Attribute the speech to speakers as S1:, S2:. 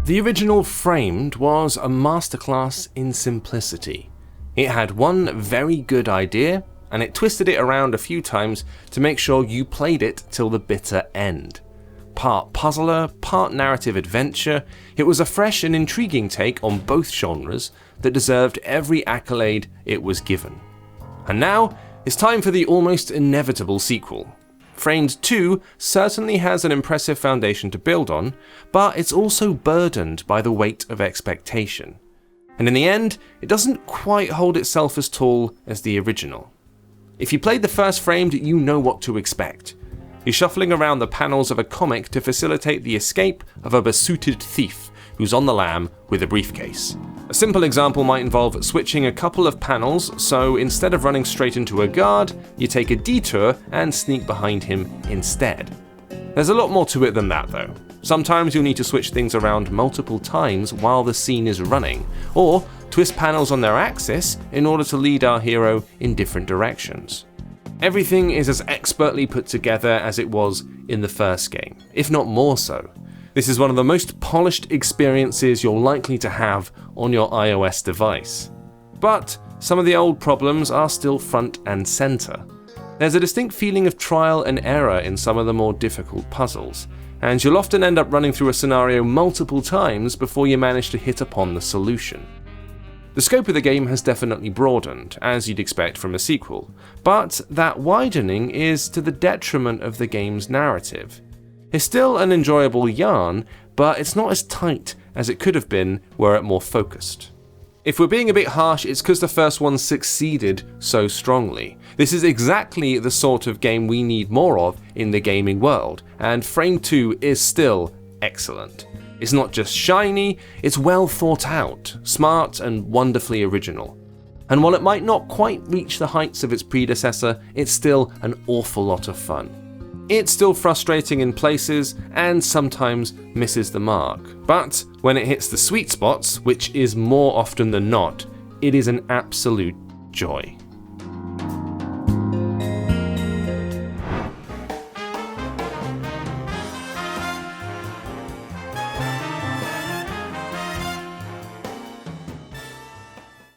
S1: The original Framed was a masterclass in simplicity. It had one very good idea, and it twisted it around a few times to make sure you played it till the bitter end. Part puzzler, part narrative adventure, it was a fresh and intriguing take on both genres that deserved every accolade it was given. And now, it's time for the almost inevitable sequel. Framed 2 certainly has an impressive foundation to build on, but it's also burdened by the weight of expectation. And in the end, it doesn't quite hold itself as tall as the original. If you played the first Framed, you know what to expect. You're shuffling around the panels of a comic to facilitate the escape of a besooted thief who's on the lam with a briefcase. A simple example might involve switching a couple of panels, so instead of running straight into a guard, you take a detour and sneak behind him instead. There's a lot more to it than that though. Sometimes you'll need to switch things around multiple times while the scene is running, or twist panels on their axis in order to lead our hero in different directions. Everything is as expertly put together as it was in the first game, if not more so. This is one of the most polished experiences you're likely to have on your iOS device. But some of the old problems are still front and center. There's a distinct feeling of trial and error in some of the more difficult puzzles, and you'll often end up running through a scenario multiple times before you manage to hit upon the solution. The scope of the game has definitely broadened, as you'd expect from a sequel, but that widening is to the detriment of the game's narrative. It's still an enjoyable yarn, but it's not as tight as it could have been were it more focused. If we're being a bit harsh, it's because the first one succeeded so strongly. This is exactly the sort of game we need more of in the gaming world, and Framed 2 is still excellent. It's not just shiny, it's well thought out, smart and wonderfully original. And while it might not quite reach the heights of its predecessor, it's still an awful lot of fun. It's still frustrating in places and sometimes misses the mark, but when it hits the sweet spots, which is more often than not, it is an absolute joy.